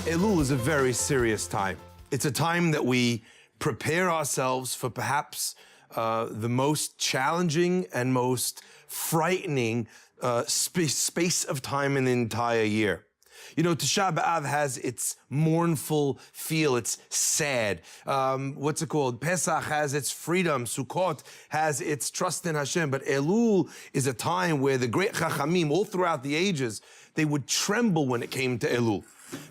Elul is a very serious time. It's a time that we prepare ourselves for perhaps the most challenging and most frightening space of time in the entire year. You know, Tisha B'Av has its mournful feel, it's sad. What's it called? Pesach has its freedom. Sukkot has its trust in Hashem. But Elul is a time where the great Chachamim, all throughout the ages, they would tremble when it came to Elul,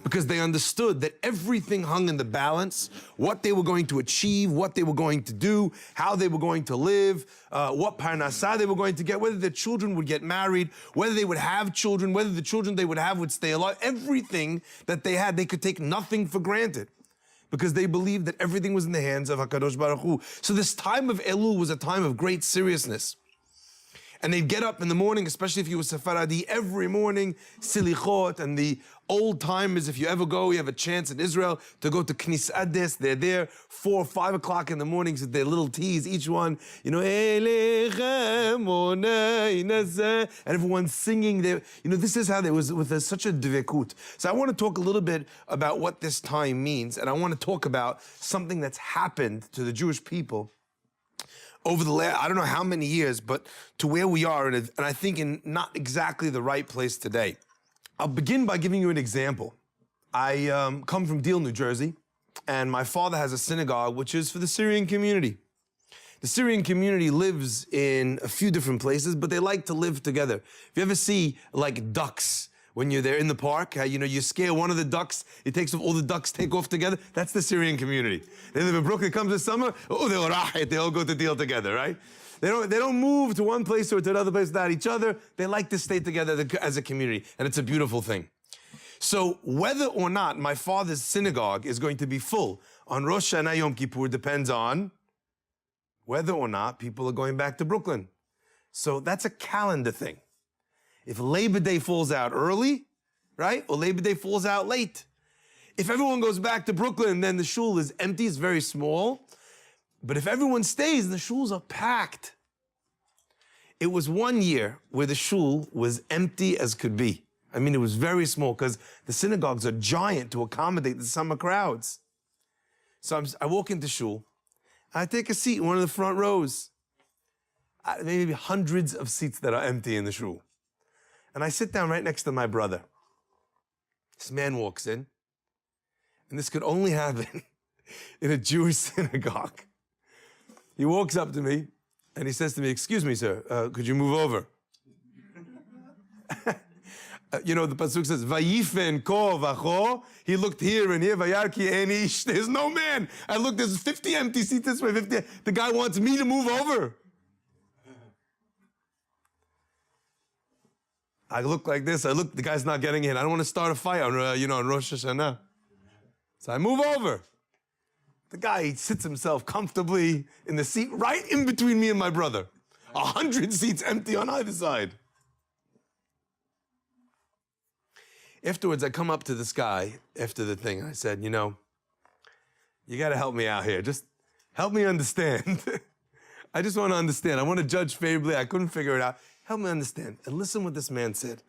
because they understood that everything hung in the balance, what they were going to achieve, what they were going to do, how they were going to live, what parnassah they were going to get, whether their children would get married, whether they would have children, whether the children they would have would stay alive. Everything that they had, they could take nothing for granted, because they believed that everything was in the hands of HaKadosh Baruch Hu. So this time of Elul was a time of great seriousness. And they'd get up in the morning, especially if you were Sephardi, every morning, silichot, and the old timers, if you ever go, you have a chance in Israel to go to Knisades. They're there 4 or 5 o'clock in the mornings with their little teas, each one, you know, and everyone's singing there. You know, this is how there was with such a dvekut. So I want to talk a little bit about what this time means, and I want to talk about something that's happened to the Jewish people over the last, I don't know how many years, but to where we are, and I think in not exactly the right place today. I'll begin by giving you an example. I come from Deal, New Jersey, and my father has a synagogue which is for the Syrian community. The Syrian community lives in a few different places, but they like to live together. If you ever see like ducks, when you're there in the park, you know, you scare one of the ducks, it takes off, all the ducks take off together. That's the Syrian community. They live in Brooklyn, comes the summer, they all go to Deal together, right? They don't move to one place or to another place without each other. They like to stay together as a community, and it's a beautiful thing. So whether or not my father's synagogue is going to be full on Rosh Hashanah Yom Kippur depends on whether or not people are going back to Brooklyn. So that's a calendar thing. If Labor Day falls out early, right, or Labor Day falls out late. If everyone goes back to Brooklyn, then the shul is empty, it's very small. But if everyone stays, the shuls are packed. It was one year where the shul was empty as could be. I mean, it was very small because the synagogues are giant to accommodate the summer crowds. So I walk into shul, I take a seat in one of the front rows. Maybe hundreds of seats that are empty in the shul. And I sit down right next to my brother. This man walks in, and this could only happen in a Jewish synagogue. He walks up to me, and he says to me, "Excuse me, sir, could you move over?" You know, the pasuk says, "Vayifen ko vacho." He looked here and here, "Vayarki en ish." There's no man. I look, there's 50 empty seats this way, 50. The guy wants me to move over. I look like this, I look, the guy's not getting in. I don't want to start a fight on, on Rosh Hashanah. So I move over. The guy sits himself comfortably in the seat right in between me and my brother. 100 seats empty on either side. Afterwards, I come up to this guy after the thing. I said, you know, you got to help me out here. Just help me understand. I just want to understand. I want to judge favorably. I couldn't figure it out. Help me understand. And listen what this man said.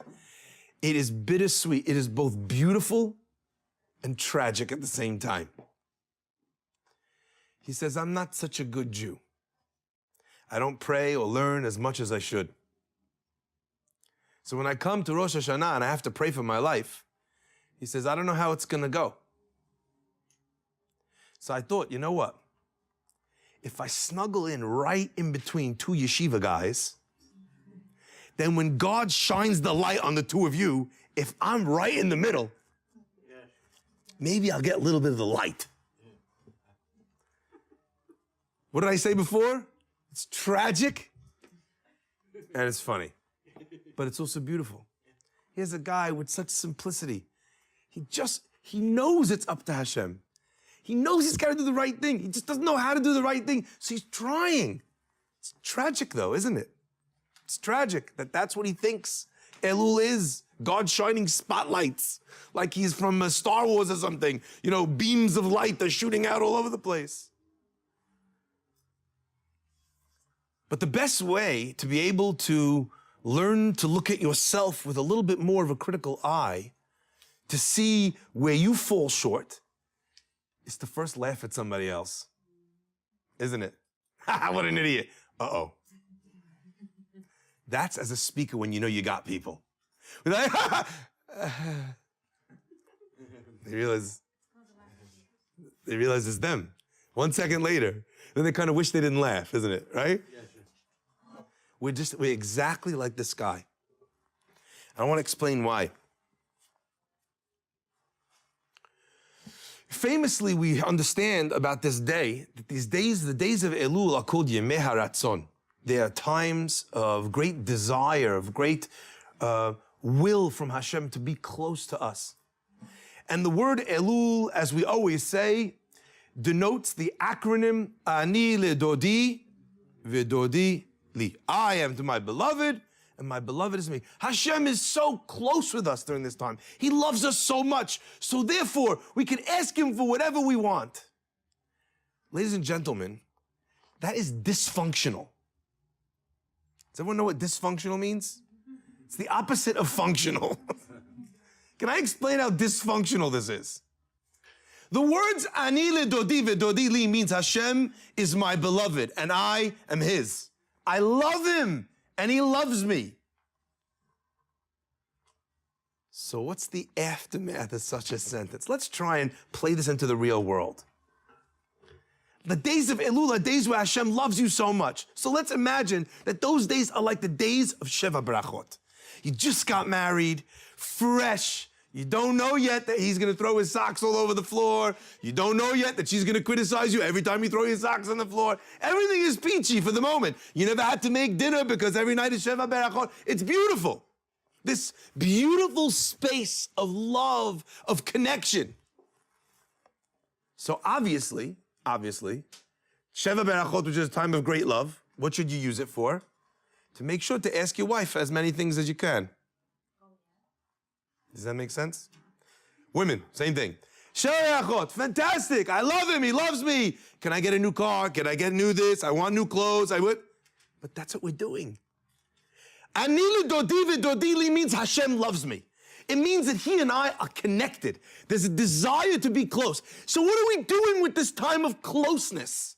It is bittersweet. It is both beautiful and tragic at the same time. He says, I'm not such a good Jew. I don't pray or learn as much as I should. So when I come to Rosh Hashanah and I have to pray for my life, he says, I don't know how it's going to go. So I thought, you know what? If I snuggle in right in between two yeshiva guys, then when God shines the light on the two of you, if I'm right in the middle, maybe I'll get a little bit of the light. What did I say before? It's tragic and it's funny, but it's also beautiful. Here's a guy with such simplicity. He knows it's up to Hashem. He knows he's got to do the right thing. He just doesn't know how to do the right thing, so he's trying. It's tragic though, isn't it? It's tragic that that's what he thinks Elul is. God shining spotlights, like he's from Star Wars or something. You know, beams of light are shooting out all over the place. But the best way to be able to learn to look at yourself with a little bit more of a critical eye to see where you fall short is to first laugh at somebody else. Isn't it? What an idiot. Uh-oh. That's as a speaker when you know you got people. We're like, they realize it's them. 1 second later, then they kind of wish they didn't laugh, isn't it? Right? Yeah, sure. We're exactly like this guy. I want to explain why. Famously, we understand about this day, that these days, the days of Elul are called Yemei HaRatzon. They are times of great desire, of great will from Hashem to be close to us. And the word Elul, as we always say, denotes the acronym Ani LeDodi V'Dodi Li. I am to my beloved, and my beloved is me. Hashem is so close with us during this time. He loves us so much. So therefore, we can ask him for whatever we want. Ladies and gentlemen, that is dysfunctional. Does everyone know what dysfunctional means? It's the opposite of functional. Can I explain how dysfunctional this is? The words Ani LeDodi V'Dodi Li means Hashem is my beloved and I am his. I love him and he loves me. So what's the aftermath of such a sentence? Let's try and play this into the real world. The days of Elul are days where Hashem loves you so much. So let's imagine that those days are like the days of Sheva Brachot. You just got married, fresh. You don't know yet that he's going to throw his socks all over the floor. You don't know yet that she's going to criticize you every time you throw your socks on the floor. Everything is peachy for the moment. You never had to make dinner because every night is Sheva Berachot. It's beautiful. This beautiful space of love, of connection. So obviously, Sheva Berachot, which is a time of great love, what should you use it for? To make sure to ask your wife as many things as you can. Does that make sense? Women, same thing. Sheva Berachot, fantastic. I love him. He loves me. Can I get a new car? Can I get new this? I want new clothes. I would. But that's what we're doing. Ani LeDodi V'Dodi Li means Hashem loves me. It means that he and I are connected. There's a desire to be close. So what are we doing with this time of closeness?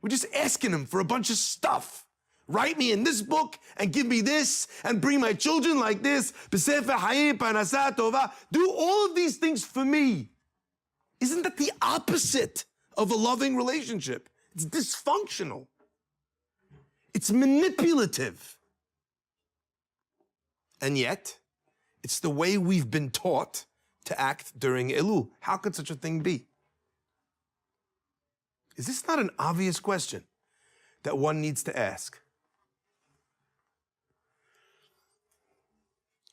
We're just asking him for a bunch of stuff. Write me in this book and give me this and bring my children like this. Do all of these things for me. Isn't that the opposite of a loving relationship? It's dysfunctional. It's manipulative. And yet, it's the way we've been taught to act during Elul. How could such a thing be? Is this not an obvious question that one needs to ask?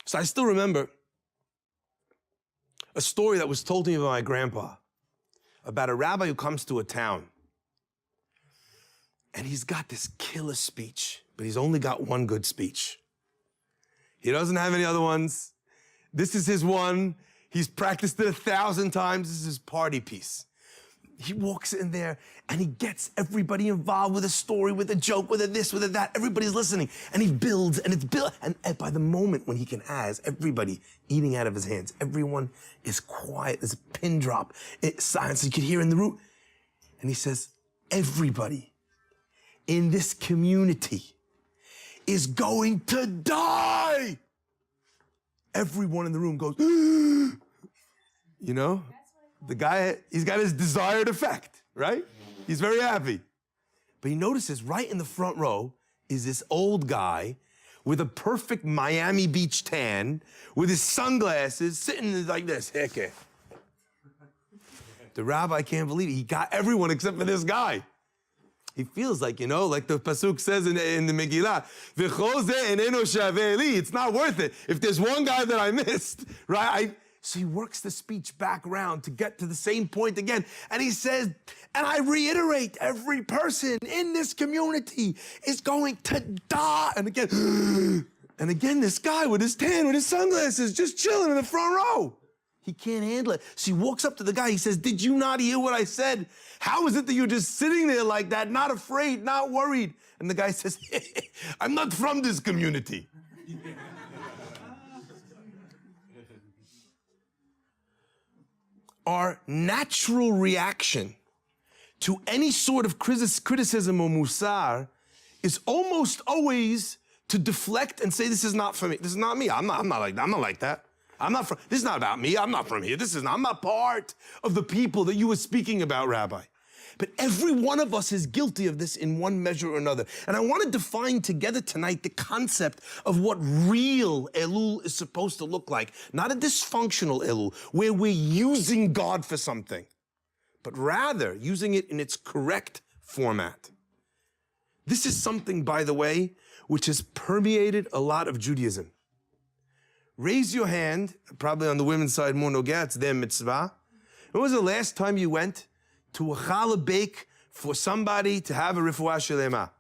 So I still remember a story that was told to me by my grandpa about a rabbi who comes to a town. And he's got this killer speech, but he's only got one good speech. He doesn't have any other ones. This is his one. He's practiced it 1,000 times. This is his party piece. He walks in there and he gets everybody involved with a story, with a joke, with a this, with a that. Everybody's listening and he builds and it's built. And by the moment when he can has everybody eating out of his hands, everyone is quiet. There's a pin drop. It's silence you could hear in the room. And he says, everybody in this community is going to die. Everyone in the room goes, you know? The guy, he's got his desired effect, right? He's very happy. But he notices right in the front row is this old guy with a perfect Miami Beach tan, with his sunglasses, sitting like this. The rabbi can't believe it. He got everyone except for this guy. He feels like, you know, like the Pasuk says in the Megillah, it's not worth it. If there's one guy that I missed, right? So he works the speech back around to get to the same point again. And he says, and I reiterate, every person in this community is going to die. And again, this guy with his tan, with his sunglasses, just chilling in the front row. He can't handle it. So he walks up to the guy. He says, did you not hear what I said? How is it that you're just sitting there like that, not afraid, not worried? And the guy says, I'm not from this community. our natural reaction to any sort of criticism or musar is almost always to deflect and say, this is not for me. This is not me. I'm not like that. I'm not like that. This is not about me. I'm not from here. I'm not part of the people that you were speaking about, Rabbi. But every one of us is guilty of this in one measure or another. And I want to define together tonight the concept of what real Elul is supposed to look like. Not a dysfunctional Elul, where we're using God for something, but rather using it in its correct format. This is something, by the way, which has permeated a lot of Judaism. Raise your hand, probably on the women's side, more nogah, it's their mitzvah. When was the last time you went to a challah bake for somebody to have a refuah shlema?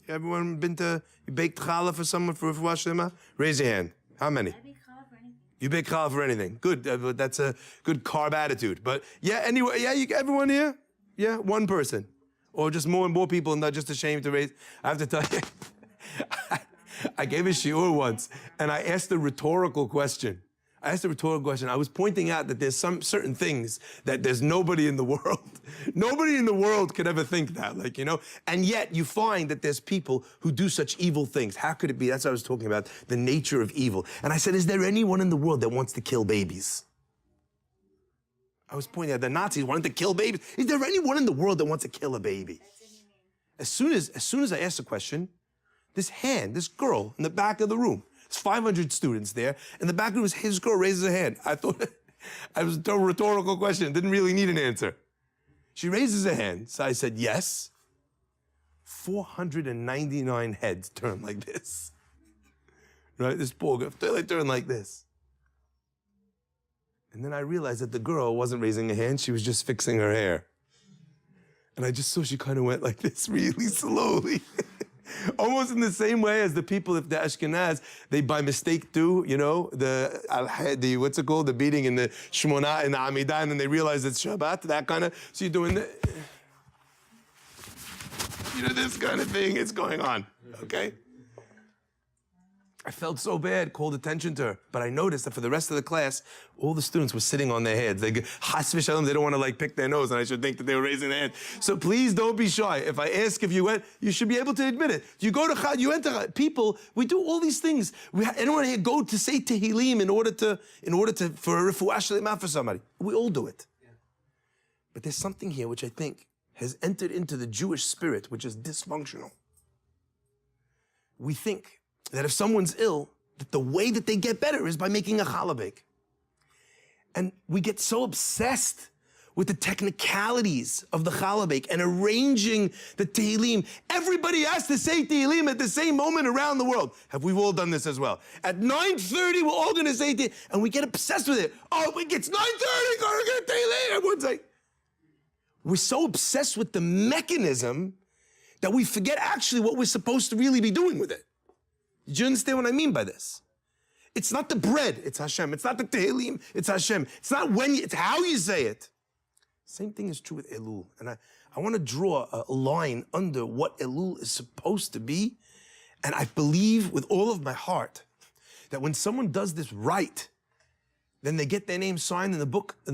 Everyone been to, you baked challah for someone for refuah shlema? Raise your hand. How many? I bake challah for anything. You bake challah for anything. Good, that's a good carb attitude. But yeah, anyway, yeah, everyone here? Yeah, one person. Or just more and more people, not just ashamed to raise. I have to tell you, I gave a shiur once, and I asked a rhetorical question. I was pointing out that there's some certain things that there's nobody in the world. Nobody in the world could ever think that, like, you know? And yet you find that there's people who do such evil things. How could it be? That's what I was talking about, the nature of evil. And I said, is there anyone in the world that wants to kill babies? I was pointing out the Nazis wanted to kill babies. Is there anyone in the world that wants to kill a baby? As soon as I asked the question, this girl in the back of the room, there's 500 students there, in the back of the room, his girl raises her hand. I thought it was a rhetorical question, didn't really need an answer. She raises her hand, so I said, yes. 499 heads turned like this. Right, this poor girl, they turned like this. And then I realized that the girl wasn't raising her hand, she was just fixing her hair. And I just saw she kind of went like this really slowly. Almost in the same way as the people, if the Ashkenaz, they by mistake do, you know, the what's it called, the beating in the Shmona, in the Amidah, and then they realize it's Shabbat, that kind of, so you're doing the, you know, this kind of thing is going on, okay? I felt so bad, called attention to her, but I noticed that for the rest of the class, all the students were sitting on their heads. They chas v'shalom, they don't want to like pick their nose, and I should think that they were raising their hand. So please don't be shy. If I ask if you went, you should be able to admit it. You go to Chad, you enter people. We do all these things. Anyone here go to say Tehillim in order to for a refuah shlema for somebody? We all do it. Yeah. But there's something here which I think has entered into the Jewish spirit, which is dysfunctional. We think that if someone's ill, that the way that they get better is by making a challah bake. And we get so obsessed with the technicalities of the challah bake and arranging the Tehillim. Everybody has to say Tehillim at the same moment around the world. Have we all done this as well? At 9:30, we're all going to say Tehillim, and we get obsessed with it. Oh, it's 9:30, gotta get Tehillim. Everyone's like, we're so obsessed with the mechanism that we forget actually what we're supposed to really be doing with it. Do you understand what I mean by this? It's not the bread, it's Hashem. It's not the Tehillim, it's Hashem. It's not when it's how you say it. Same thing is true with Elul. And I want to draw a line under what Elul is supposed to be. And I believe with all of my heart that when someone does this right, then they get their name signed in the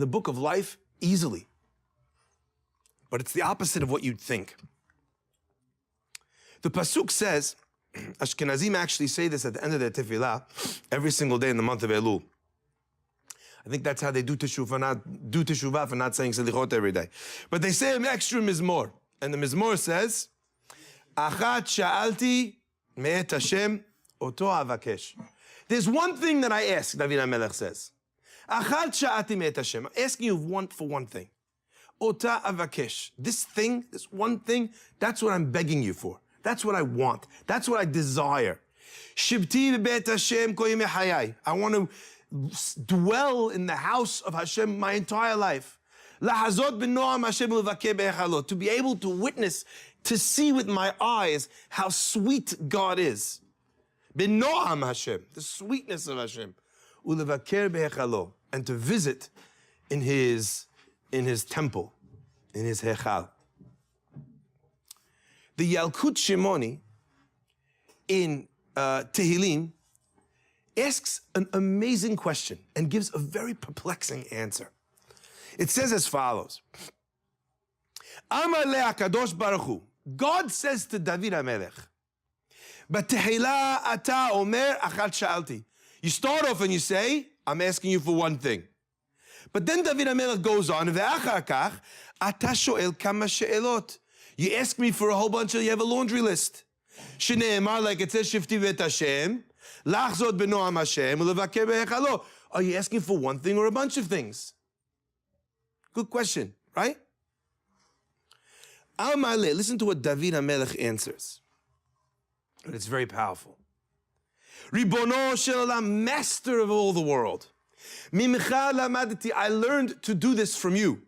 book of life easily. But it's the opposite of what you'd think. The pasuk says, Ashkenazim actually say this at the end of their tefillah every single day in the month of Elul. I think that's how they do teshuvah for not saying selichot every day. But they say an extra mizmor. And the mizmor says, Achat sha'alti me'et Hashem oto avakesh. There's one thing that I ask, David HaMelech says. Achat sha'alti me'et Hashem. I'm asking you for one thing. Ota avakesh. This one thing, that's what I'm begging you for. That's what I want. That's what I desire. Shibti b'beit Hashem kol yemei hayai. I want to dwell in the house of Hashem my entire life. Lahazot b'noam Hashem l'vakeh be'echalot. To be able to witness, to see with my eyes how sweet God is. B'noam Hashem, the sweetness of Hashem. U'levakeh be'echalot. And to visit in his temple, in his hechal. The Yalkut Shimoni in Tehillim asks an amazing question and gives a very perplexing answer. It says as follows. Amar le'akadosh baruch hu. God says to David HaMelech, B'tehillah ata omer achat sha'alti. You start off and you say, I'm asking you for one thing. But then David HaMelech goes on, ve'achar kach ata sho'el kama she'elot. You ask me for a whole bunch of, you have a laundry list. Shne'emar, like it says, Shifti vet Hashem, lachzot b'noam Hashem, u'levaker be'echalo. Are you asking for one thing or a bunch of things? Good question, right? Amale, listen to what David HaMelech answers. And it's very powerful. Ribono shel olam, master of all the world. Mimcha lamadati, I learned to do this from you.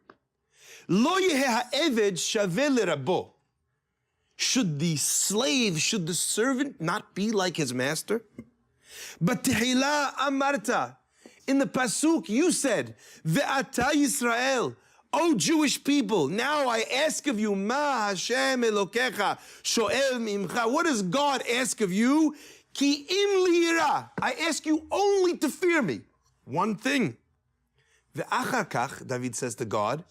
Lo yeheh ha'eved shaveh lerabo. Should the slave, should the servant not be like his master? But tehillah amarta, in the pasuk you said, ve'ata Yisrael, O Jewish people, now I ask of you, ma Hashem Elokecha shoel mimcha. What does God ask of you? Ki im li'ira. I ask you only to fear me. One thing. Ve'achar kach, David says to God,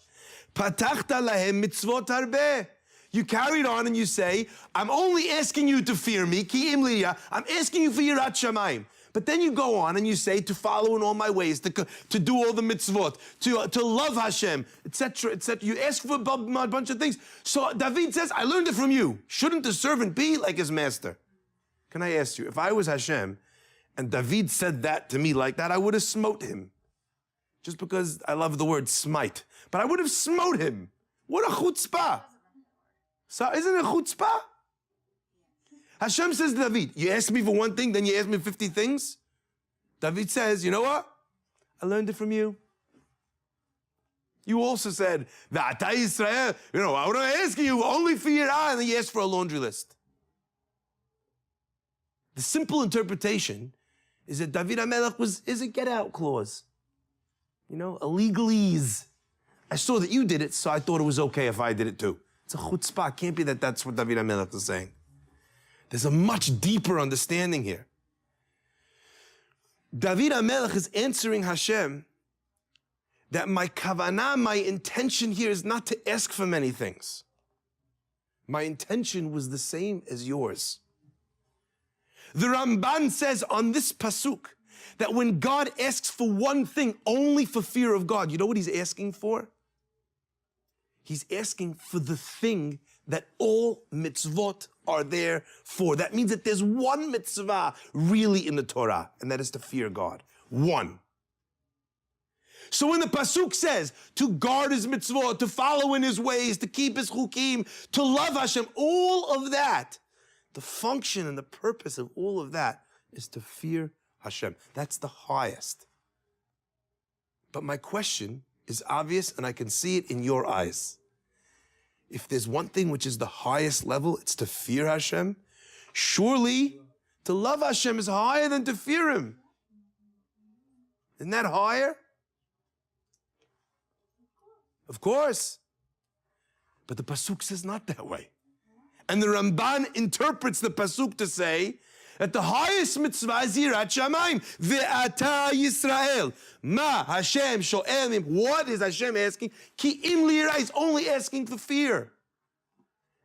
patachta lahem mitzvot harbeh. You carried on and you say, I'm only asking you to fear me, ki im li'ira. I'm asking you for yirat shamayim. But then you go on and you say to follow in all my ways, to do all the mitzvot, to love Hashem, etc., etc. You ask for a bunch of things. So David says, I learned it from you. Shouldn't the servant be like his master? Can I ask you, if I was Hashem and David said that to me like that, I would have smote him. Just because I love the word smite. But I would have smote him. What a chutzpah. So isn't it chutzpah? Hashem says to David, you ask me for one thing, then you ask me 50 things? David says, you know what? I learned it from you. You also said, V'ata Yisrael, I would ask you only for your eye, and then you ask for a laundry list. The simple interpretation is that David HaMelech is a get-out clause. A legalese. I saw that you did it, so I thought it was okay if I did it too. It's a chutzpah. It can't be that that's what David HaMelech is saying. There's a much deeper understanding here. David HaMelech is answering Hashem that my kavanah, my intention here is not to ask for many things. My intention was the same as yours. The Ramban says on this pasuk that when God asks for one thing, only for fear of God, you know what he's asking for? He's asking for the thing that all mitzvot are there for. That means that there's one mitzvah really in the Torah, and that is to fear God. One. So when the pasuk says to guard his mitzvot, to follow in his ways, to keep his chukim, to love Hashem, all of that, the function and the purpose of all of that is to fear Hashem. That's the highest. But my question is obvious, and I can see it in your eyes. If there's one thing which is the highest level, it's to fear Hashem. Surely, to love Hashem is higher than to fear Him. Isn't that higher? Of course. But the pasuk says not that way. And the Ramban interprets the pasuk to say that the highest mitzvah is yirat shamayim. Ve'ata Yisrael. Ma Hashem sho'elim. What is Hashem asking? Ki im li'ira. He's only asking for fear.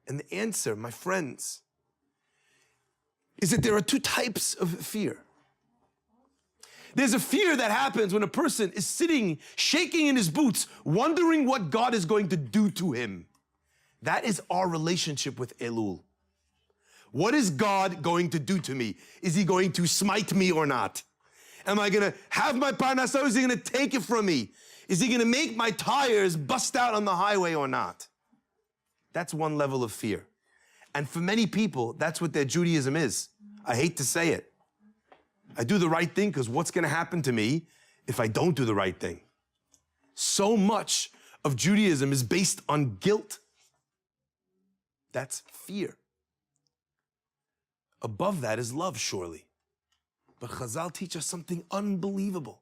And the answer, my friends, is that there are two types of fear. There's a fear that happens when a person is sitting, shaking in his boots, wondering what God is going to do to him. That is our relationship with Elul. What is God going to do to me? Is He going to smite me or not? Am I going to have my parnasah, or is He going to take it from me? Is He going to make my tires bust out on the highway or not? That's one level of fear. And for many people, that's what their Judaism is. I hate to say it. I do the right thing because what's going to happen to me if I don't do the right thing? So much of Judaism is based on guilt. That's fear. Above that is love, surely. But Chazal teach us something unbelievable.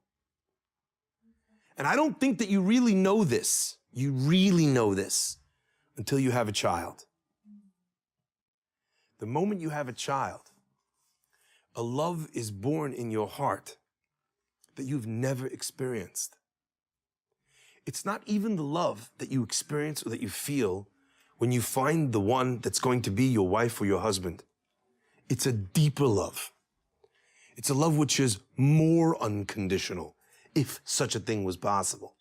And I don't think that you really know this. You really know this until you have a child. The moment you have a child, a love is born in your heart that you've never experienced. It's not even the love that you experience or that you feel when you find the one that's going to be your wife or your husband. It's a deeper love. It's a love which is more unconditional, if such a thing was possible.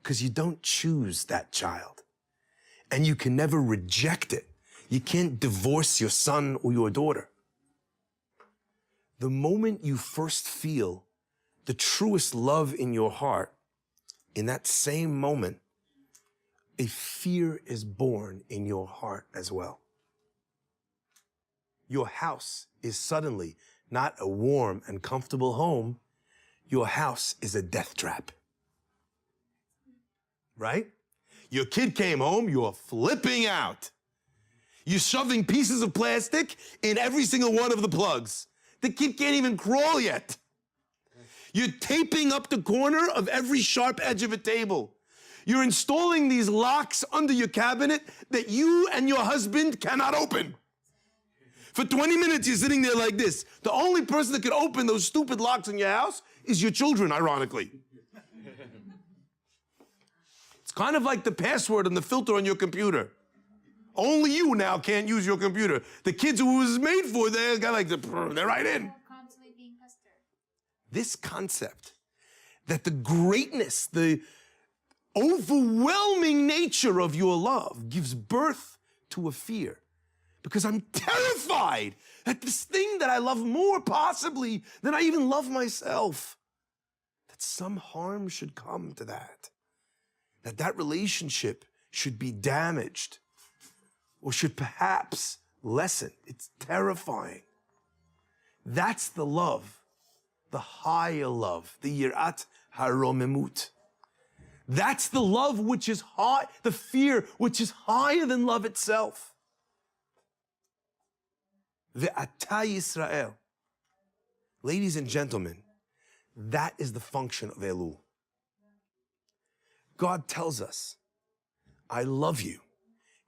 Because you don't choose that child. And you can never reject it. You can't divorce your son or your daughter. The moment you first feel the truest love in your heart, in that same moment, a fear is born in your heart as well. Your house is suddenly not a warm and comfortable home. Your house is a death trap. Right? Your kid came home, you're flipping out. You're shoving pieces of plastic in every single one of the plugs. The kid can't even crawl yet. You're taping up the corner of every sharp edge of a table. You're installing these locks under your cabinet that you and your husband cannot open. For 20 minutes, you're sitting there like this. The only person that can open those stupid locks in your house is your children, ironically. It's kind of like the password and the filter on your computer. Only you now can't use your computer. The kids who it was made for, they're right in. Constantly being pestered. This concept that the greatness, the overwhelming nature of your love gives birth to a fear. Because I'm terrified that this thing that I love more possibly than I even love myself, that some harm should come to that. That relationship should be damaged or should perhaps lessen. It's terrifying. That's the love, the higher love, the yirat haromemut. That's the love which is high, the fear which is higher than love itself. Ve'ata Yisrael. Ladies and gentlemen, that is the function of Elul. God tells us, I love you,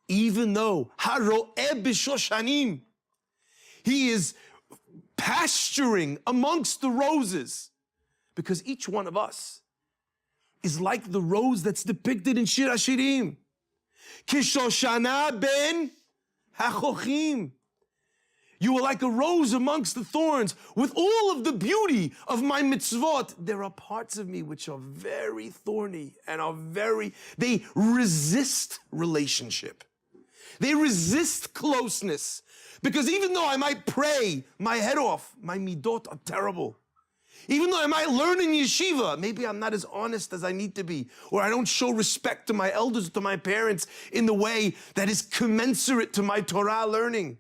even though haro'eh b'shoshanim, he is pasturing amongst the roses, because each one of us is like the rose that's depicted in Shir HaShirim. Kishoshana ben hachochim. You are like a rose amongst the thorns. With all of the beauty of my mitzvot, there are parts of me which are very thorny and they resist relationship. They resist closeness. Because even though I might pray my head off, my midot are terrible. Even though I might learn in yeshiva, maybe I'm not as honest as I need to be, or I don't show respect to my elders, to my parents in the way that is commensurate to my Torah learning.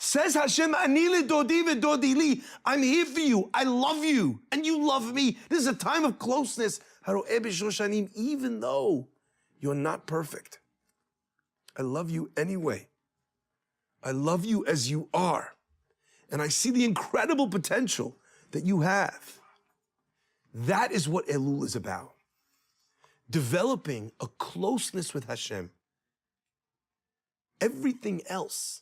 Says Hashem, Ani ledodi ve'dodi li. I'm here for you. I love you, and you love me. This is a time of closeness. Haro'eh b'shoshanim, even though you're not perfect. I love you anyway. I love you as you are. And I see the incredible potential that you have. That is what Elul is about. Developing a closeness with Hashem. Everything else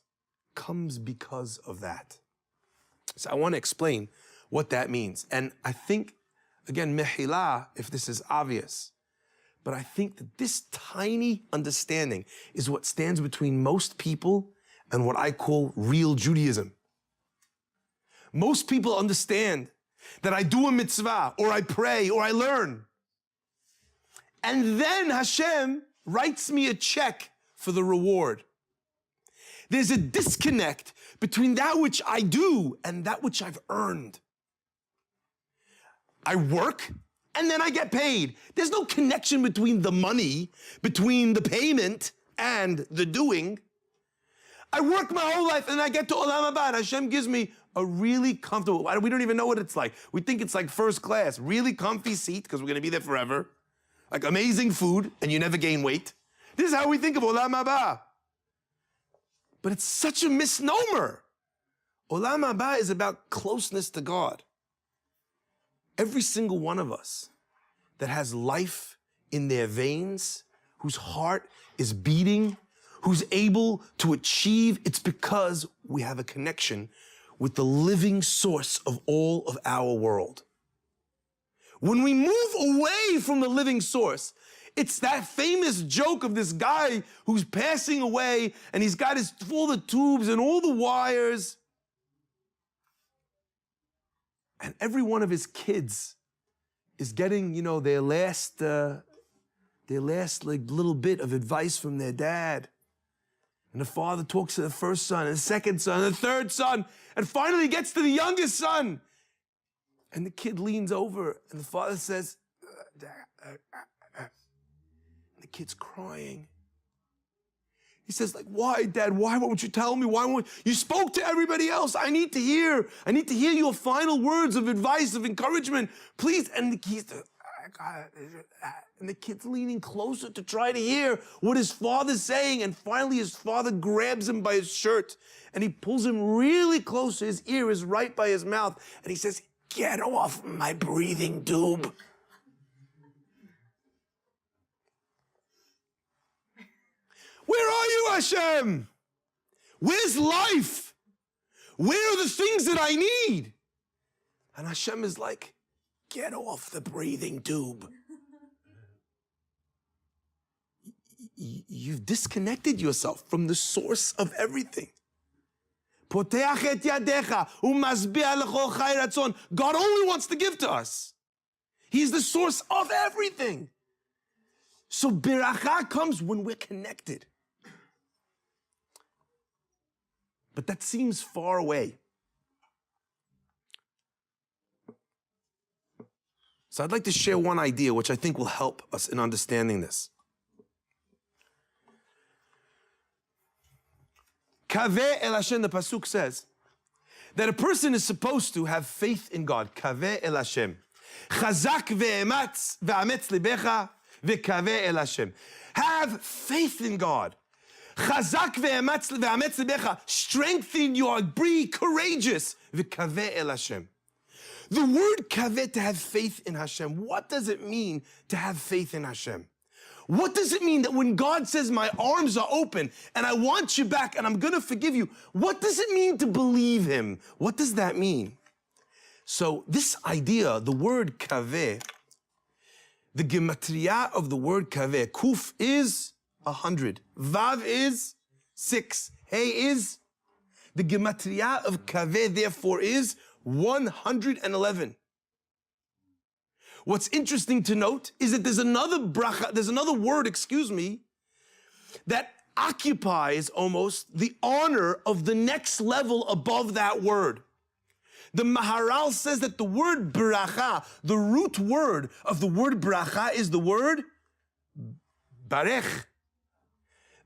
comes because of that. So I want to explain what that means. And I think, again, mehila, if this is obvious, but I think that this tiny understanding is what stands between most people and what I call real Judaism. Most people understand that I do a mitzvah, or I pray, or I learn. And then Hashem writes me a check for the reward. There's a disconnect between that which I do and that which I've earned. I work and then I get paid. There's no connection between the money, between the payment and the doing. I work my whole life and I get to Olam Haba and Hashem gives me a really comfortable, we don't even know what it's like. We think it's like first class, really comfy seat because we're going to be there forever. Like amazing food and you never gain weight. This is how we think of Olam Haba. But it's such a misnomer. Olam Haba is about closeness to God. Every single one of us that has life in their veins, whose heart is beating, who's able to achieve, it's because we have a connection with the living source of all of our world. When we move away from the living source, it's that famous joke of this guy who's passing away and he's got all the tubes and all the wires. And every one of his kids is getting, their last like little bit of advice from their dad. And the father talks to the first son, and the second son, and the third son, and finally gets to the youngest son. And the kid leans over, and the father says, and the kid's crying. He says, why, Dad? Why won't you tell me? Why won't you spoke to everybody else? I need to hear your final words of advice, of encouragement, please. And the kid's leaning closer to try to hear what his father's saying. And finally, his father grabs him by his shirt, and he pulls him really close. His ear is right by his mouth, and he says, "Get off my breathing tube." Where are you, Hashem? Where's life? Where are the things that I need? And Hashem is like, get off the breathing tube. You've disconnected yourself from the source of everything. God only wants to give to us. He's the source of everything. So beracha comes when we're connected. But that seems far away. So I'd like to share one idea which I think will help us in understanding this. Kaveh el Hashem, the pasuk says that a person is supposed to have faith in God. Kaveh el Hashem. Chazak ve'ametz libecha ve'kaveh el Hashem. Have faith in God. Chazak ve'ametz libecha. Strengthen your, be courageous. Ve'kaveh el Hashem. The word kaveh, to have faith in Hashem. What does it mean to have faith in Hashem? What does it mean that when God says my arms are open and I want you back and I'm going to forgive you, what does it mean to believe him? What does that mean? So this idea, the word kaveh, the gematria of the word kaveh, kuf is 100, vav is 6, hey is, the gematria of kaveh therefore is 111. What's interesting to note is that there's another word, that occupies almost the honor of the next level above that word. The Maharal says that the word bracha, the root word of the word bracha is the word barech.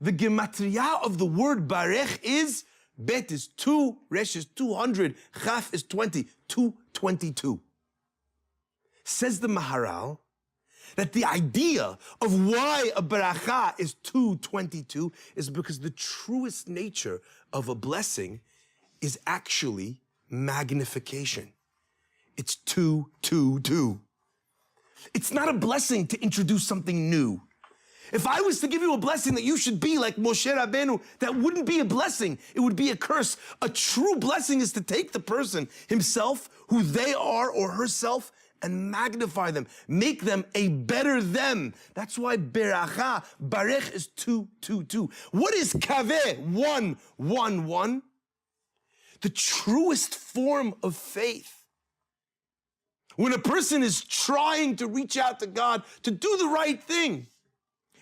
The gematria of the word barech is bet is 2, resh is 200, chaf is 20, 222. Says the Maharal that the idea of why a beracha is 222 is because the truest nature of a blessing is actually magnification. It's 222. It's not a blessing to introduce something new. If I was to give you a blessing that you should be like Moshe Rabbeinu, that wouldn't be a blessing. It would be a curse. A true blessing is to take the person himself, who they are or herself, and magnify them, make them a better them. That's why beracha, barech is 222. What is kaveh? 111. The truest form of faith. When a person is trying to reach out to God to do the right thing,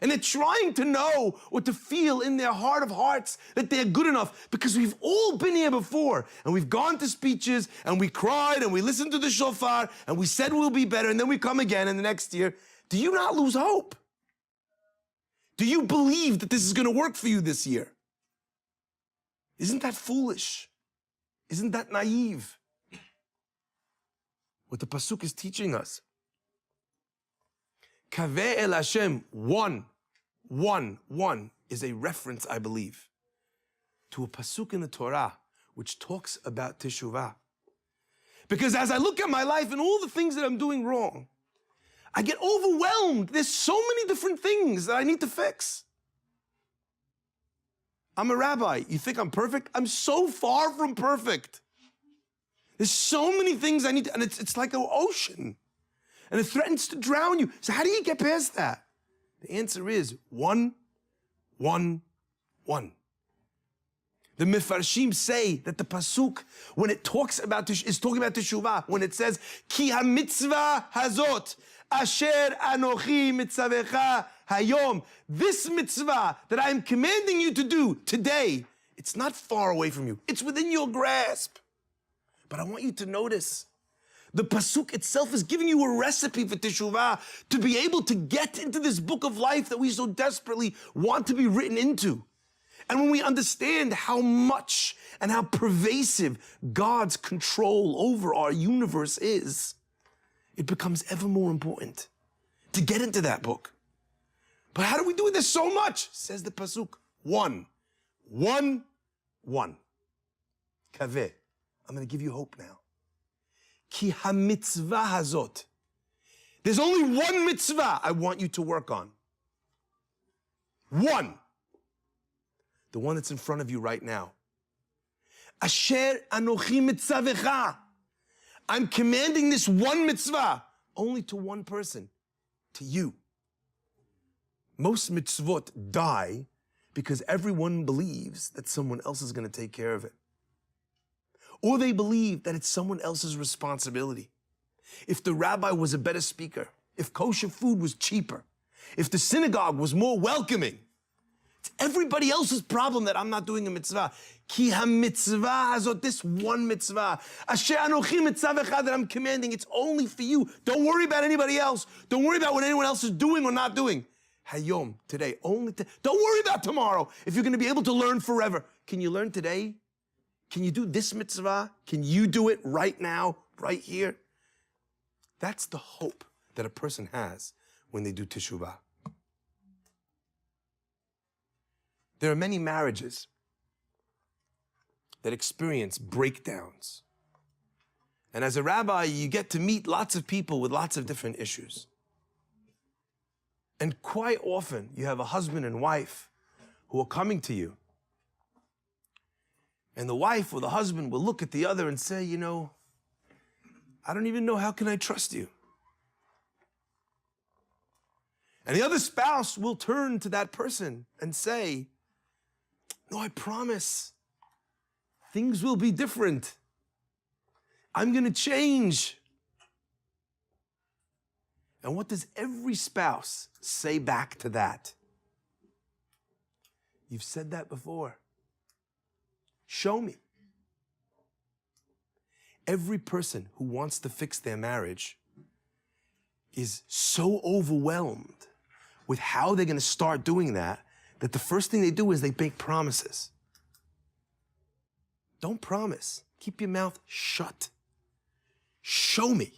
and they're trying to know or to feel in their heart of hearts that they're good enough, because we've all been here before, and we've gone to speeches, and we cried, and we listened to the shofar, and we said we'll be better, and then we come again in the next year. Do you not lose hope? Do you believe that this is going to work for you this year? Isn't that foolish? Isn't that naive? What the pasuk is teaching us. Kaveh el Hashem, 1 is a reference, I believe, to a pasuk in the Torah which talks about teshuvah. Because as I look at my life and all the things that I'm doing wrong, I get overwhelmed. There's so many different things that I need to fix. I'm a rabbi. You think I'm perfect? I'm so far from perfect. There's so many things I need to, and it's like an ocean. and it threatens to drown you. So how do you get past that? The answer is 1, 1, 1. The Mefarshim say that the pasuk, when it talks about, is talking about teshuvah, when it says, Ki ha-mitzvah hazot, asher anochi mitzavecha hayom. This mitzvah that I am commanding you to do today, it's not far away from you. It's within your grasp. But I want you to notice, the pasuk itself is giving you a recipe for teshuvah to be able to get into this book of life that we so desperately want to be written into. And when we understand how much and how pervasive God's control over our universe is, it becomes ever more important to get into that book. But how do we do this so much? Says the pasuk, 1, 1, 1. Kaveh. I'm going to give you hope now. Ki ha-mitzvah hazot. There's only one mitzvah I want you to work on. One. The one that's in front of you right now. Asher anochi mitzavecha. I'm commanding this one mitzvah only to one person, to you. Most mitzvot die because everyone believes that someone else is going to take care of it. Or they believe that it's someone else's responsibility. If the rabbi was a better speaker, if kosher food was cheaper, if the synagogue was more welcoming, it's everybody else's problem that I'm not doing a mitzvah. Ki ha-mitzvah hazot, this one mitzvah. Asher anochi mitzavecha, that I'm commanding, it's only for you. Don't worry about anybody else. Don't worry about what anyone else is doing or not doing. Hayom, today, only today. Don't worry about tomorrow if you're going to be able to learn forever. Can you learn today? Can you do this mitzvah? Can you do it right now, right here? That's the hope that a person has when they do teshuvah. There are many marriages that experience breakdowns. And as a rabbi, you get to meet lots of people with lots of different issues. And quite often, you have a husband and wife who are coming to you. And the wife or the husband will look at the other and say, you know, I don't even know, how can I trust you? And the other spouse will turn to that person and say, no, I promise, things will be different. I'm going to change. And what does every spouse say back to that? You've said that before. Show me. Every person who wants to fix their marriage is so overwhelmed with how they're going to start doing that the first thing they do is they make promises. Don't promise. Keep your mouth shut. Show me.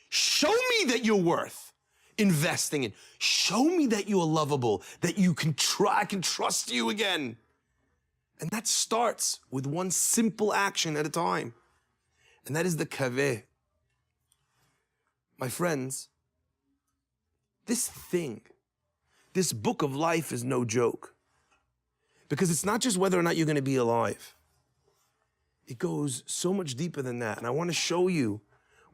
Show me that you're worth investing in. Show me that you are lovable, that you can I can trust you again. And that starts with one simple action at a time. And that is the kaveh. My friends, this book of life is no joke. Because it's not just whether or not you're going to be alive. It goes so much deeper than that. And I want to show you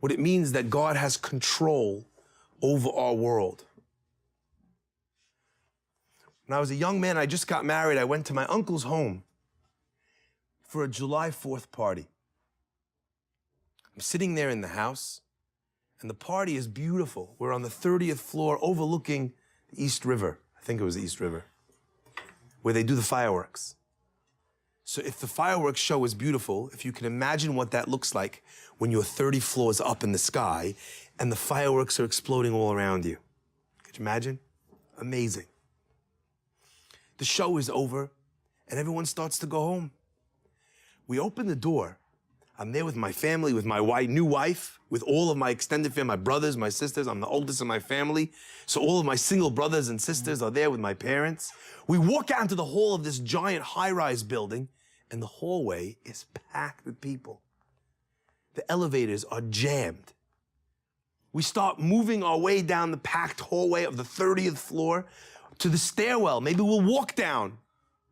what it means that God has control over our world. When I was a young man, I just got married, I went to my uncle's home for a July 4th party. I'm sitting there in the house, and the party is beautiful. We're on the 30th floor overlooking the East River. I think it was the East River, where they do the fireworks. So if the fireworks show is beautiful, if you can imagine what that looks like when you're 30 floors up in the sky and the fireworks are exploding all around you. Could you imagine? Amazing. The show is over and everyone starts to go home. We open the door. I'm there with my family, with my new wife, with all of my extended family, my brothers, my sisters. I'm the oldest in my family. So all of my single brothers and sisters are there with my parents. We walk out into the hall of this giant high-rise building, and the hallway is packed with people. The elevators are jammed. We start moving our way down the packed hallway of the 30th floor to the stairwell. Maybe we'll walk down.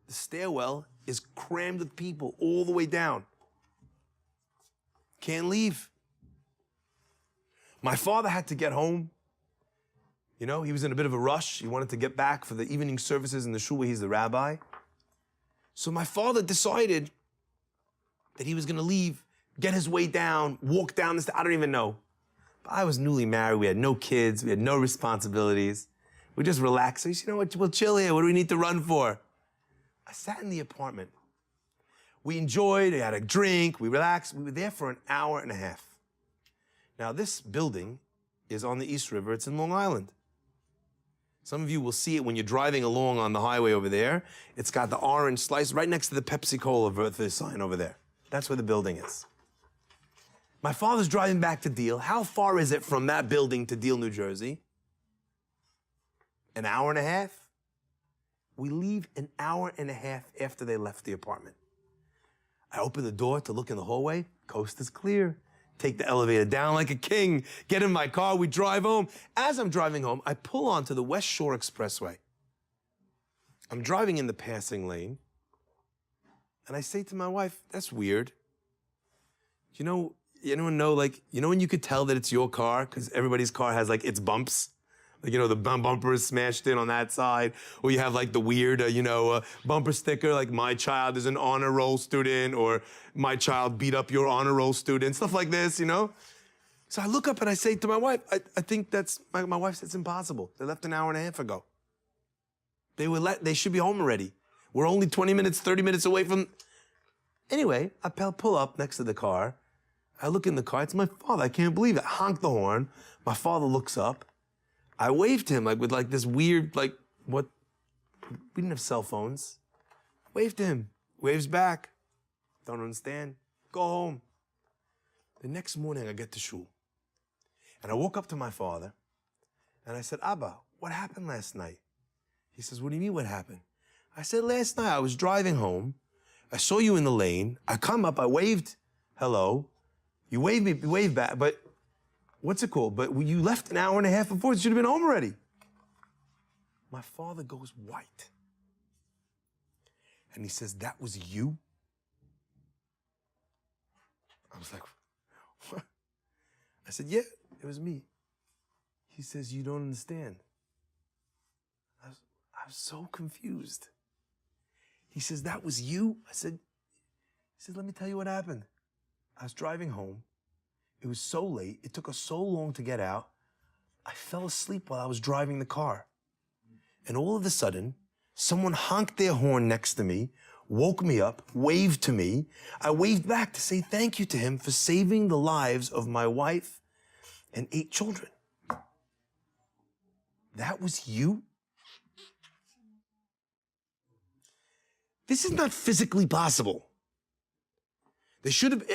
The stairwell is crammed with people all the way down. Can't leave. My father had to get home. You know, he was in a bit of a rush. He wanted to get back for the evening services in the shul where he's the rabbi. So my father decided that he was going to leave, get his way down, walk down this, I don't even know. But I was newly married. We had no kids. We had no responsibilities. We just relaxed. So he said, you know what, we'll chill here. What do we need to run for? I sat in the apartment. We enjoyed, we had a drink, we relaxed. We were there for an hour and a half. Now, this building is on the East River. It's in Long Island. Some of you will see it when you're driving along on the highway over there. It's got the orange slice right next to the Pepsi-Cola sign over there. That's where the building is. My father's driving back to Deal. How far is it from that building to Deal, New Jersey? An hour and a half? We leave an hour and a half after they left the apartment. I open the door to look in the hallway. Coast is clear. Take the elevator down like a king. Get in my car. We drive home. As I'm driving home, I pull onto the West Shore Expressway. I'm driving in the passing lane. And I say to my wife, that's weird. You know, anyone know, like, you know when you could tell that it's your car? Because everybody's car has, like, its bumps. Like, you know, the bumper is smashed in on that side. Or you have, like, the weird, bumper sticker, like, my child is an honor roll student, or my child beat up your honor roll student, stuff like this, you know? So I look up and I say to my wife, I think that's, my wife said it's impossible. They left an hour and a half ago. They should be home already. We're only 20 minutes, 30 minutes away from... Anyway, I pull up next to the car. I look in the car. It's my father. I can't believe it. I honk the horn. My father looks up. I waved to him with this weird, what? We didn't have cell phones. Waved to him. Waves back. Don't understand. Go home. The next morning I get to shul. And I woke up to my father. And I said, Abba, what happened last night? He says, what do you mean what happened? I said, last night I was driving home. I saw you in the lane. I come up, I waved, hello. You waved me, you waved back, but what's it called? But you left an hour and a half before. You should have been home already. My father goes white. And he says, that was you? I was like, what? I said, yeah, it was me. He says, you don't understand. I was so confused. He says, that was you? He said, let me tell you what happened. I was driving home. It was so late. It took us so long to get out. I fell asleep while I was driving the car. And all of a sudden, someone honked their horn next to me, woke me up, waved to me. I waved back to say thank you to him for saving the lives of my wife and 8 children. That was you? This is not physically possible. They should have,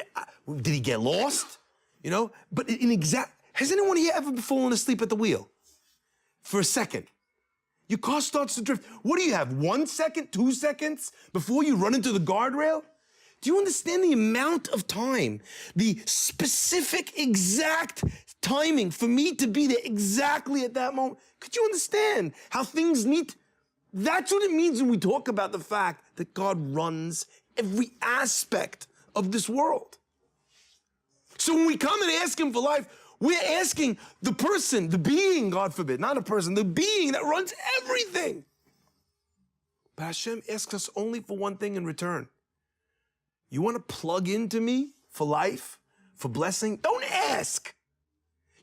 did he get lost? You know, but has anyone here ever fallen asleep at the wheel? For a second. Your car starts to drift. What do you have, 1 second, 2 seconds before you run into the guardrail? Do you understand the amount of time, the specific exact timing for me to be there exactly at that moment? Could you understand how things need? That's what it means when we talk about the fact that God runs every aspect of this world. So when we come and ask him for life, we're asking the person, the being, God forbid, not a person, the being that runs everything. But Hashem asks us only for one thing in return. You want to plug into me for life, for blessing? Don't ask.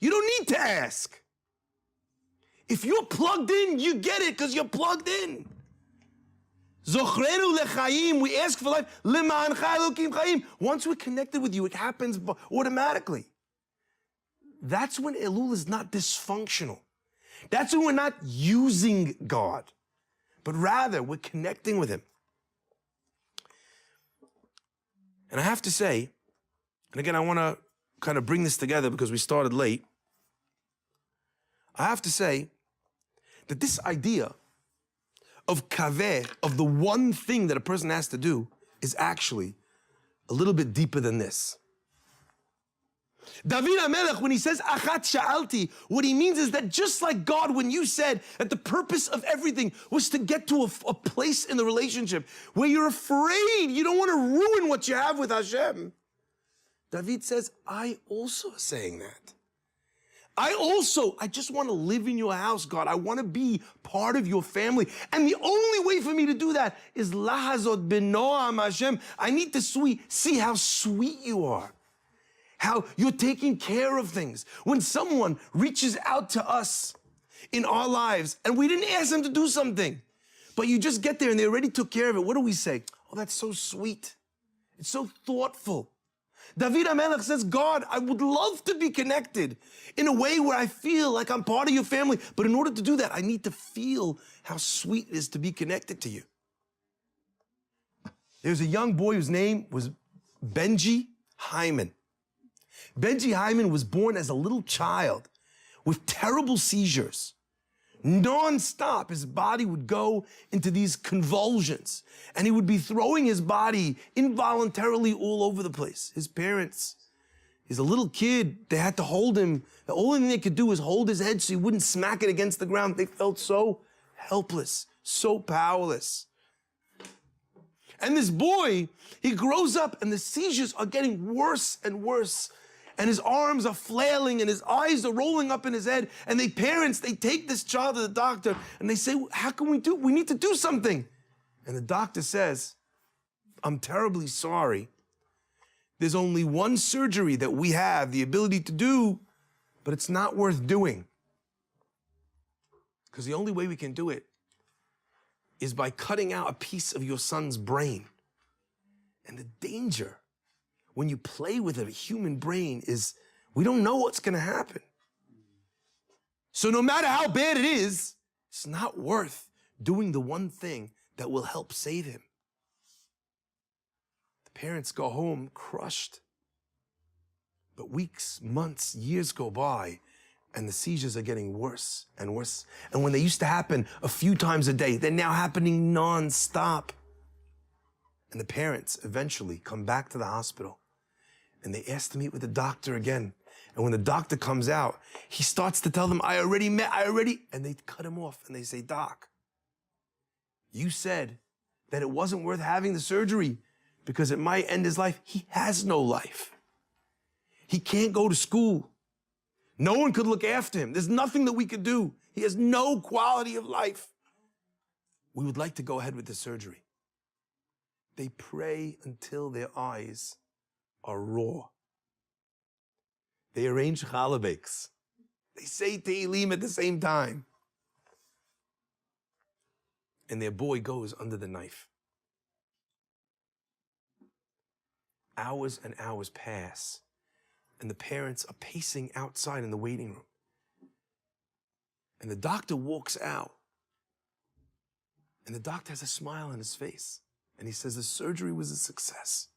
You don't need to ask. If you're plugged in, you get it because you're plugged in. Zochrenu lechaim, we ask for life. Leman chaylukim chayim. Once we're connected with you, it happens automatically. That's when Elul is not dysfunctional. That's when we're not using God, but rather we're connecting with him. And I have to say, and again, I want to kind of bring this together because we started late. I have to say that this idea of kaveh, of the one thing that a person has to do, is actually a little bit deeper than this. David HaMelech, when he says, Achat sha'alti, what he means is that just like God, when you said that the purpose of everything was to get to a place in the relationship where you're afraid, you don't want to ruin what you have with Hashem. David says, I also am saying that. I just want to live in your house, God. I want to be part of your family. And the only way for me to do that is lahazot benoam Hashem. I need to see how sweet you are, how you're taking care of things. When someone reaches out to us in our lives and we didn't ask them to do something, but you just get there and they already took care of it, what do we say? Oh, that's so sweet. It's so thoughtful. David HaMelech says, God, I would love to be connected in a way where I feel like I'm part of your family. But in order to do that, I need to feel how sweet it is to be connected to you. There's a young boy whose name was Benji Hyman. Benji Hyman was born as a little child with terrible seizures. Non-stop, his body would go into these convulsions, and he would be throwing his body involuntarily all over the place. His parents, he's a little kid, they had to hold him. The only thing they could do was hold his head so he wouldn't smack it against the ground. They felt so helpless, so powerless. And this boy, he grows up and the seizures are getting worse and worse. And his arms are flailing and his eyes are rolling up in his head. And they take this child to the doctor and they say, how can we do? We need to do something. And the doctor says, I'm terribly sorry. There's only one surgery that we have the ability to do, but it's not worth doing. Because the only way we can do it is by cutting out a piece of your son's brain. And the danger when you play with a human brain is we don't know what's going to happen. So no matter how bad it is, it's not worth doing the one thing that will help save him. The parents go home crushed. But weeks, months, years go by, and the seizures are getting worse and worse. And when they used to happen a few times a day, they're now happening non-stop. And the parents eventually come back to the hospital and they ask to meet with the doctor again. And when the doctor comes out, he starts to tell them, and they cut him off and they say, Doc, you said that it wasn't worth having the surgery because it might end his life. He has no life. He can't go to school. No one could look after him. There's nothing that we could do. He has no quality of life. We would like to go ahead with the surgery. They pray until their eyes are raw. They arrange challah bakes. They say Tehillim at the same time. And their boy goes under the knife. Hours and hours pass, and the parents are pacing outside in the waiting room. And the doctor walks out, and the doctor has a smile on his face, and he says the surgery was a success.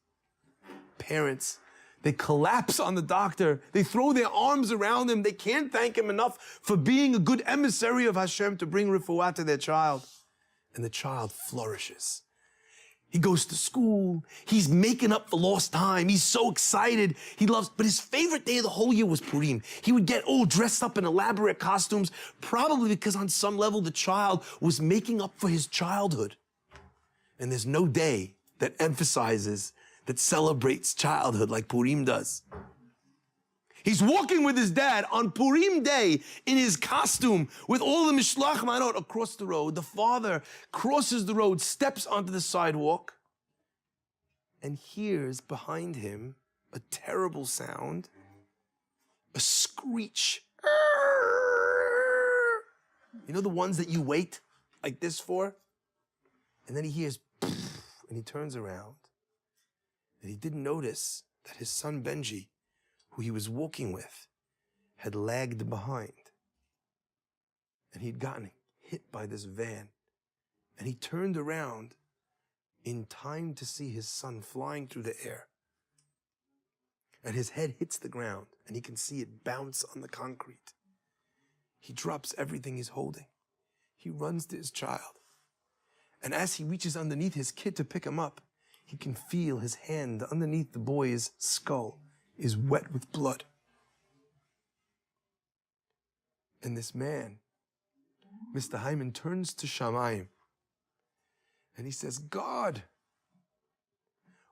Parents, they collapse on the doctor. They throw their arms around him. They can't thank him enough for being a good emissary of Hashem to bring refuah to their child. And the child flourishes. He goes to school. He's making up for lost time. He's so excited. He loves, but his favorite day of the whole year was Purim. He would get all dressed up in elaborate costumes, probably because on some level the child was making up for his childhood. And there's no day that emphasizes, that celebrates childhood like Purim does. He's walking with his dad on Purim day in his costume with all the Mishlach Manot across the road. The father crosses the road, steps onto the sidewalk, and hears behind him a terrible sound, a screech. You know the ones that you wait like this for? And then he hears, and he turns around. And he didn't notice that his son Benji, who he was walking with, had lagged behind. And he'd gotten hit by this van. And he turned around in time to see his son flying through the air. And his head hits the ground, and he can see it bounce on the concrete. He drops everything he's holding. He runs to his child. And as he reaches underneath his kid to pick him up, he can feel his hand underneath the boy's skull is wet with blood. And this man, Mr. Hyman, turns to Shamayim and he says, God,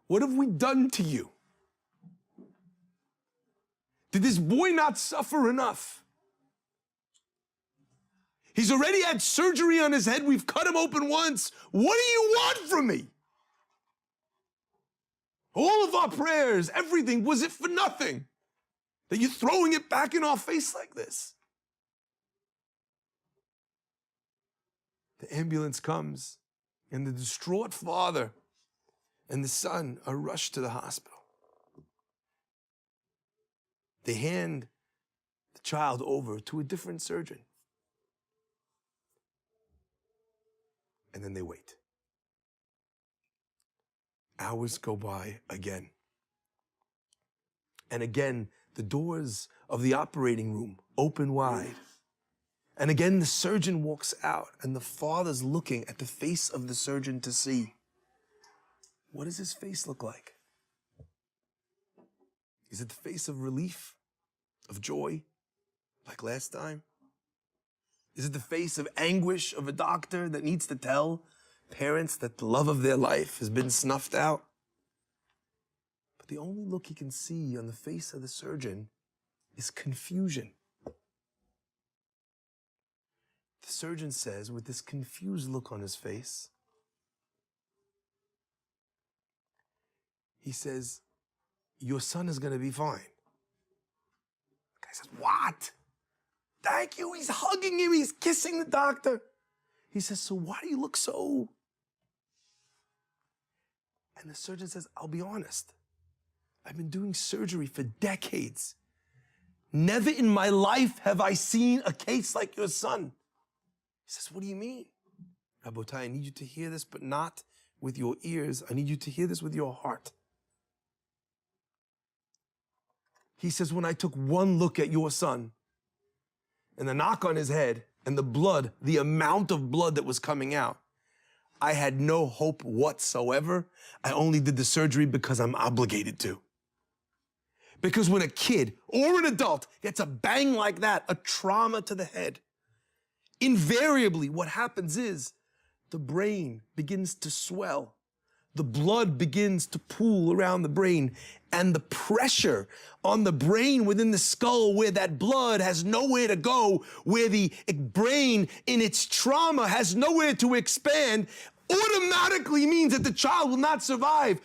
what have we done to you? Did this boy not suffer enough? He's already had surgery on his head. We've cut him open once. What do you want from me? All of our prayers, everything, was it for nothing? That you're throwing it back in our face like this? The ambulance comes, and the distraught father and the son are rushed to the hospital. They hand the child over to a different surgeon. And then they wait. Hours go by again. And again, the doors of the operating room open wide. And again, the surgeon walks out, and the father's looking at the face of the surgeon to see, what does his face look like? Is it the face of relief, of joy, like last time? Is it the face of anguish of a doctor that needs to tell parents that the love of their life has been snuffed out? But the only look he can see on the face of the surgeon is confusion. The surgeon says, with this confused look on his face, he says, your son is going to be fine. The guy says, what? Thank you. He's hugging him. He's kissing the doctor. He says, so why do you look so? And the surgeon says, I'll be honest. I've been doing surgery for decades. Never in my life have I seen a case like your son. He says, what do you mean? Rabotai, I need you to hear this, but not with your ears. I need you to hear this with your heart. He says, when I took one look at your son and the knock on his head and the blood, the amount of blood that was coming out, I had no hope whatsoever. I only did the surgery because I'm obligated to. Because when a kid or an adult gets a bang like that, a trauma to the head, invariably what happens is the brain begins to swell. The blood begins to pool around the brain, and the pressure on the brain within the skull where that blood has nowhere to go, where the brain in its trauma has nowhere to expand, automatically means that the child will not survive.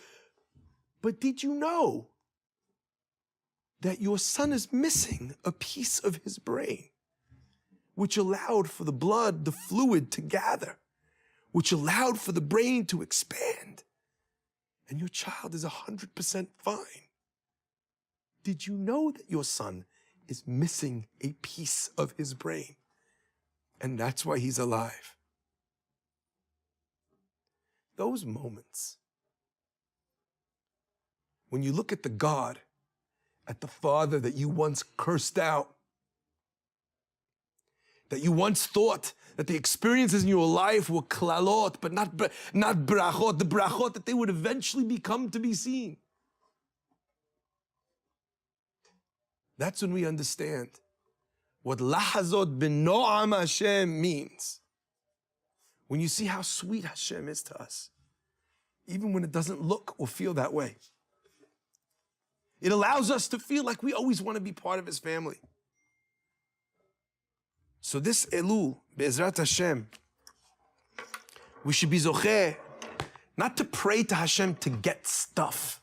But did you know that your son is missing a piece of his brain, which allowed for the blood, the fluid to gather, which allowed for the brain to expand? And your child is 100% fine. Did you know that your son is missing a piece of his brain? And that's why he's alive. Those moments, when you look at the God, at the father that you once cursed out, that you once thought that the experiences in your life were klalot, but not brachot, the brachot that they would eventually become to be seen. That's when we understand what lahazot b'no'am Hashem means. When you see how sweet Hashem is to us, even when it doesn't look or feel that way. It allows us to feel like we always want to be part of His family. So this Elul, Be'ezrat Hashem, we should be zocheh, not to pray to Hashem to get stuff,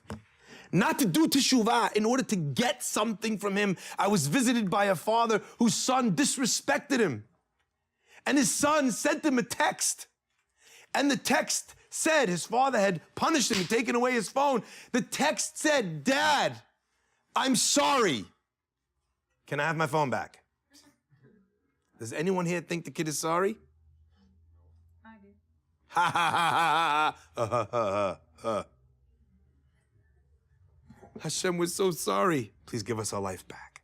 not to do teshuvah in order to get something from Him. I was visited by a father whose son disrespected him, and his son sent him a text, and the text said, his father had punished him and taken away his phone. The text said, Dad, I'm sorry. Can I have my phone back? Does anyone here think the kid is sorry? I do. Ha ha ha ha ha. Hashem was so sorry. Please give us our life back.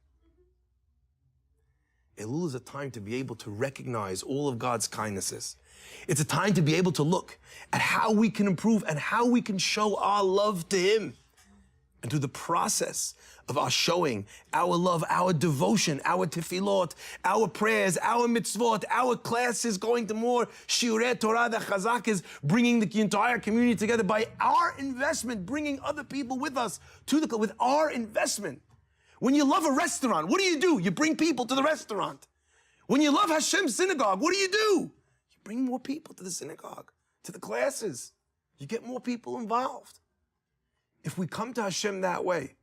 Elul is a time to be able to recognize all of God's kindnesses. It's a time to be able to look at how we can improve and how we can show our love to Him. And through the process of our showing our love, our devotion, our tefillot, our prayers, our mitzvot, our classes, going to more shiurei Torah, the chazak is bringing the entire community together by our investment, bringing other people with us with our investment. When you love a restaurant, what do? You bring people to the restaurant. When you love Hashem's synagogue, what do? You bring more people to the synagogue, to the classes. You get more people involved. If we come to Hashem that way,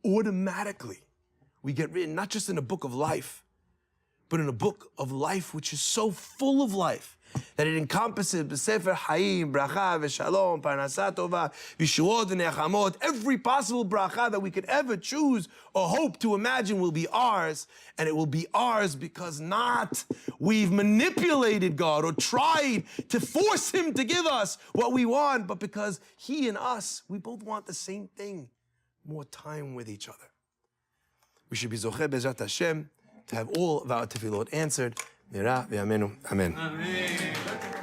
automatically we get written not just in a book of life, but in a book of life which is so full of life that it encompasses b'sefer hayim, bracha, v'shalom, parnasat tova, v'shuot v'nechamot, every possible bracha that we could ever choose or hope to imagine will be ours, and it will be ours because not we've manipulated God or tried to force Him to give us what we want, but because He and us, we both want the same thing, more time with each other. We should be zocheh bezrat Hashem to have all of our tefillot answered. Nira v'amenu. Amen. Amen.